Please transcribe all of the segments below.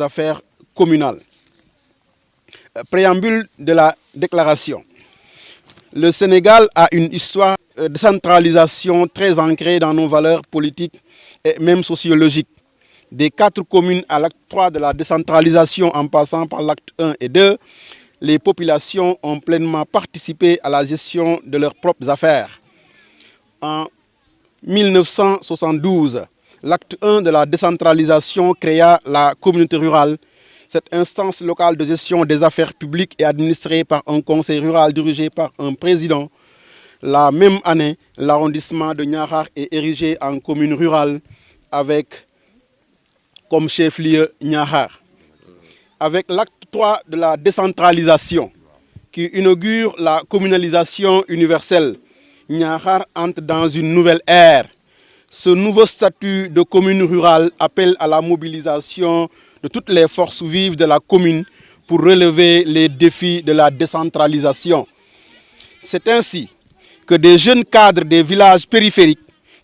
affaires communales. Préambule de la déclaration. Le Sénégal a une histoire de centralisation très ancrée dans nos valeurs politiques et même sociologiques. Des 4 communes à l'acte 3 de la décentralisation en passant par l'acte 1 et 2, les populations ont pleinement participé à la gestion de leurs propres affaires. En 1972, l'acte 1 de la décentralisation créa la communauté rurale. Cette instance locale de gestion des affaires publiques est administrée par un conseil rural dirigé par un président. La même année, l'arrondissement de Niakhar est érigé en commune rurale avec comme chef-lieu Niakhar. Avec l'acte 3 de la décentralisation qui inaugure la communalisation universelle, Niakhar entre dans une nouvelle ère. Ce nouveau statut de commune rurale appelle à la mobilisation de toutes les forces vives de la commune pour relever les défis de la décentralisation. C'est ainsi que des jeunes cadres des villages périphériques,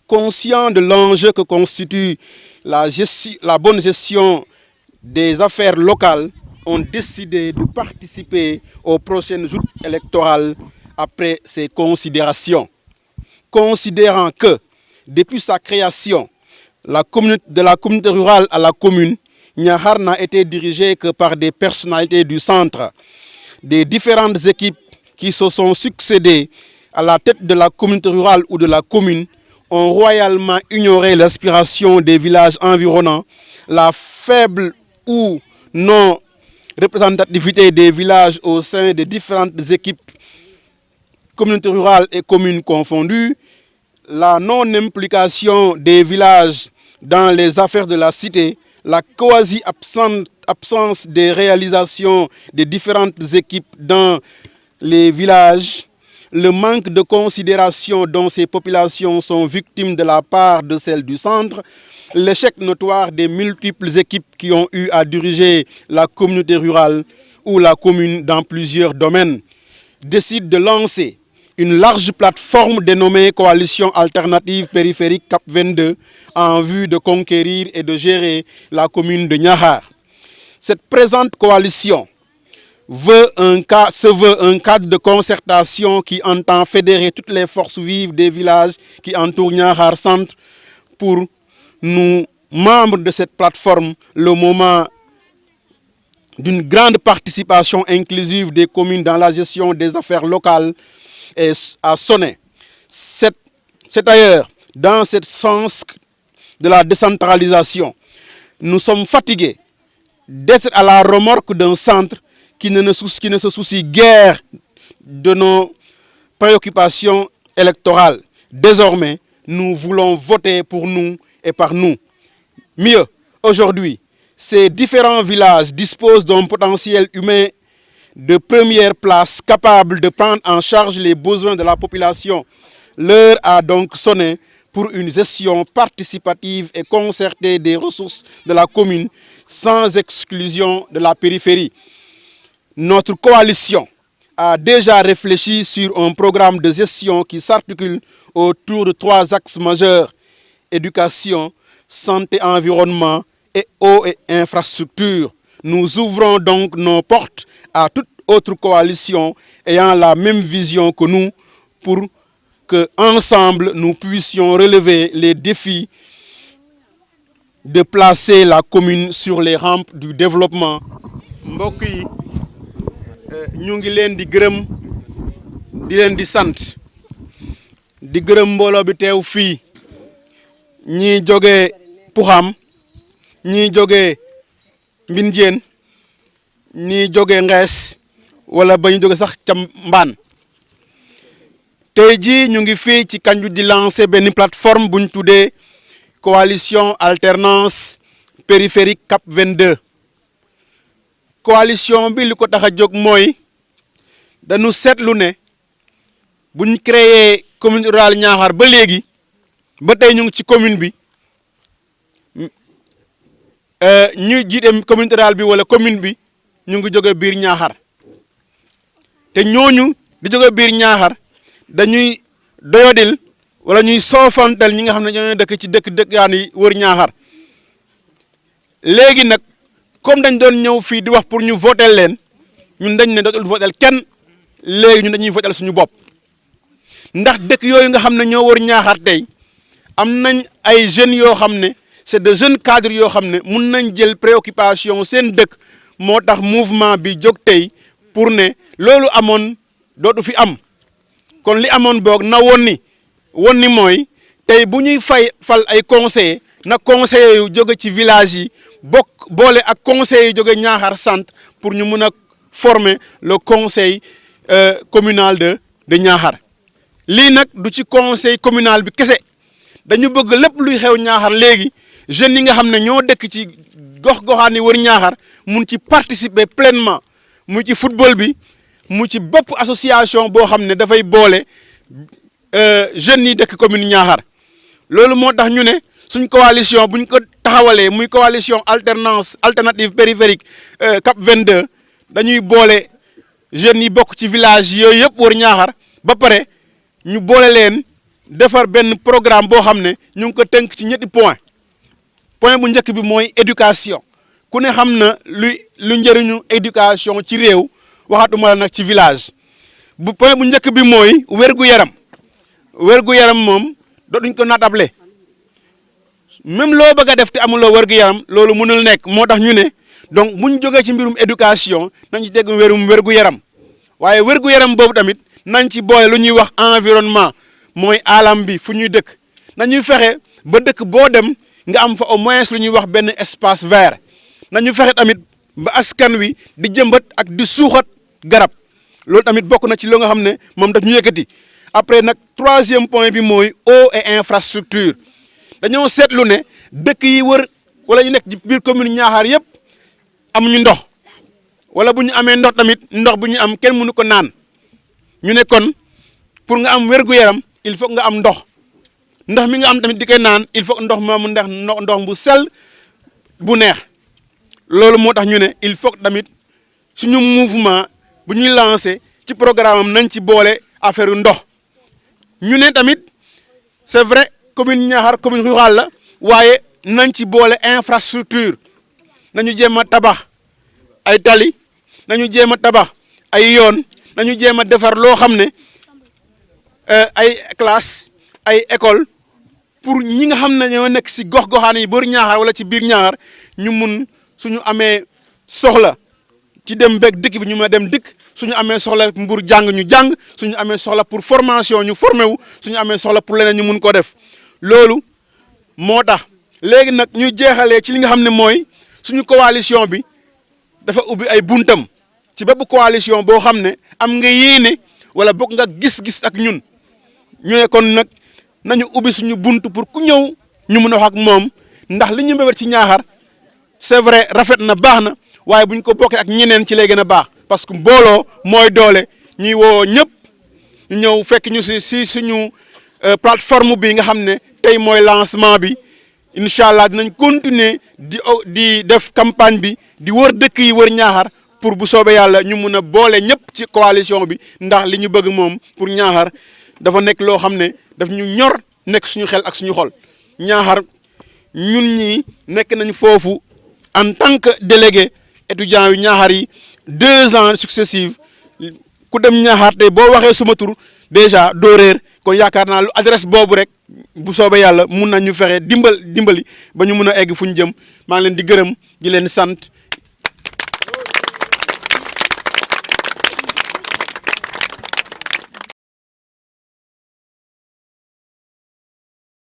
conscients de l'enjeu que constitue la bonne gestion des affaires locales, ont décidé de participer aux prochaines joutes électorales après ces considérations. Considérant que, depuis sa création, de la communauté rurale à la commune, Niakhar n'a été dirigé que par des personnalités du centre. Des différentes équipes qui se sont succédées à la tête de la communauté rurale ou de la commune ont royalement ignoré l'aspiration des villages environnants, la faible ou non représentativité des villages au sein des différentes équipes communautés rurales et communes confondues, la non-implication des villages dans les affaires de la cité, la quasi-absence des réalisations des différentes équipes dans les villages, le manque de considération dont ces populations sont victimes de la part de celles du centre, l'échec notoire des multiples équipes qui ont eu à diriger la communauté rurale ou la commune dans plusieurs domaines, décident de lancer une large plateforme dénommée Coalition Alternative Périphérique CAP 22 en vue de conquérir et de gérer la commune de Niakhar. Cette présente coalition se veut un cadre de concertation qui entend fédérer toutes les forces vives des villages qui entourent Niakhar Centre pour nous, membres de cette plateforme, le moment d'une grande participation inclusive des communes dans la gestion des affaires locales a sonné. C'est d'ailleurs dans ce sens de la décentralisation. Nous sommes fatigués d'être à la remorque d'un centre qui ne se soucie guère de nos préoccupations électorales. Désormais, nous voulons voter pour nous et par nous. Mieux, aujourd'hui, ces différents villages disposent d'un potentiel humain de première place capable de prendre en charge les besoins de la population. L'heure a donc sonné pour une gestion participative et concertée des ressources de la commune sans exclusion de la périphérie. Notre coalition a déjà réfléchi sur un programme de gestion qui s'articule autour de 3 axes majeurs: éducation, santé, environnement et eau et infrastructure. Nous ouvrons donc nos portes à toute autre coalition ayant la même vision que nous pour que, ensemble, nous puissions relever les défis de placer la commune sur les rampes du développement. Mbokk yi ñu ngi leen di gërëm di leen di sant di gërëm mbooloo bi teew fii ñii jógee Puxam ñii jógee Mbinjeen ñii jógee Ngees wala ba ñu jóge sax ca Mbaan. tey jii ñu ngi fii ci Kanju di lancer benn plateforme bu ñu tuddee coalition alternance périphérique CAP 22. coalition bi li ko tax a jóg mooy dañu seetlu ne bu ñu créé commune rurale Niakhar ba léegi ba tey ñu ngi ci commune bi ñu jiite commune rurale bi wala commune bi ñu ngi jóge biir Niakhar te ñooñu di jóge biir Niakhar dañuy doyodil wala ñuy soofantal ñi nga xam ne ñoo dëkk ci dëkk-dëkkaan yi wër Niakhar. léegi nag comme dañ doon ñëw fii di wax pour ñu voter leen ñun dañ ne dootul voter kenn léegi ñun dañuy voter suñu bopp ndax dëkk yooyu nga xam ne ñoo wër Niakhar tey am nañ ay jeunes yoo xam ne c'est de jeunes cadres yoo xam ne mun nañ jël préoccupation seen dëkk moo tax mouvement bi jóg tey pour ne loolu amoon dootu fi am kon li amoon boog na woon ni mooy tey bu ñuy fal ay conseillers na conseillers yu jóge ci village yi boole ak conseillers yu jóge Niakhar centre pour ñu mun a former le conseil communal de Niakhar lii nag du ci conseil communal bi kese dañu bëgg lépp luy xew Niakhar léegi jeunes yi nga xam ne ñoo dëkk ci gox-goxaan yi wër Niakhar mun ci participer pleinement mu ci football bi mu ci bopp association boo xam ne dafay boole jeunes yi dëkk commune Niakhar loolu moo tax ñu ne suñ coalition buñ ko taxawalee muy coalition alternative périphérique CAP 22 dañuy boole jeunes yi bokk ci village yooyu yëpp wër Niakhar ba pare ñu boole leen defar benn programme boo xam ne ñu ngi ko tënk ci ñetti point bu njëkk bi mooy éducation ku ne xam na lu njëriñu éducation ci réew waxatuma la nag ci village point bu njëkk bi mooy wér-gu-yaram moom dootuñ ko naatable même loo bëgg a def te amuloo wér-gu-yaram loolu mënul nekk moo tax ñu ne donc buñ jógee ci mbirum éducation nañ ci teg wér-gu-yaram waaye wér-gu-yaram boobu tamit nañ ci boole lu ñuy wax environnement mooy alam bi fu ñuy dëkk nañuy fexe ba dëkk boo dem nga am fa au moins lu ñuy wax benn espace vert nañu fexe tamit ba askan wi di jëmbat ak di suuxat garab loolu tamit bokk na ci loo nga xam ne moom daf ñu yëkkati après nag troisième point bi mooy eau et infrastructure dañoo seetlu ne dëkk yi wër wala ñu nekk ci biir commune Niakhar yëpp amuñu ndox wala bu ñu amee ndox tamit ndox bu ñu am kenn mënu ko naan ñu ne kon pour nga am wér-gu-yaram il faut nga am ndox mi nga am tamit di koy naan il faut ndox moomu ndox bu sell bu neex loolu moo tax ñu ne il faut tamit suñu mouvement bu ñuy lancé ci programme am nañ ci boole affaire ndox ñu ne tamit c'est vrai commune Niakhar commune rurale la waaye nañ ci boole infrastructure nañu jéem a tabax ay tali nañu jéem a tabax ay yoon nañu jéem a defar loo xam ne ay classe ay école pour ñi nga xam ne ñoo nekk si gox-goxaan yi bër Niakhar wala ci biir Niakhar ñu mun suñu amee soxla ci dem beeg dëkk bi ñu mën a dem dëkk suñu amee soxla mbur jàng ñu jàng suñu amee soxla pour formation ñu formé wu suñu amee soxla pour leneen ñu mun ko def loolu moo tax léegi nag ñu jeexalee ci li nga xam ne mooy suñu coalition bi dafa ubbi ay buntam ci bépp coalition boo xam ne am nga yéene wala bokk nga gis-gis ak ñun ñu ne kon nag nañu ubbi suñu bunt pour ku ñëw ñu mun a wax ak moom ndax li ñu mbébét ci Niakhar c'est vrai rafet na baax na waaye buñ ko bokkee ak ñeneen ci lay gën a baax parce que mbooloo mooy doole ñuy woo ñëpp ñu ñëw fekk ñu si suñu plateforme bi nga xam ne tey mooy lancement bi incha allah dinañ continuer di def campagne bi di wër dëkk yi wër Niakhar pour bu soobee yàlla ñu mun a boole ñëpp ci coalition bi ndax li ñu bëgg moom pour Niakhar dafa nekk loo xam ne daf ñu ñor nekk suñu xel ak suñu xol Niakhar ñun ñi nekk nañ foofu en tant que délégué étudiant yu Niakhar yi 2 ans successifs ku dem Niakhar tey boo waxee suma tur déjà doo réer kon yaakaar naa lu adresse boobu rek bu soobee yàlla mun nañu fexe dimbali ba ñu mun a egg fu ñu jëm maa ngi leen di gërëm di leen sant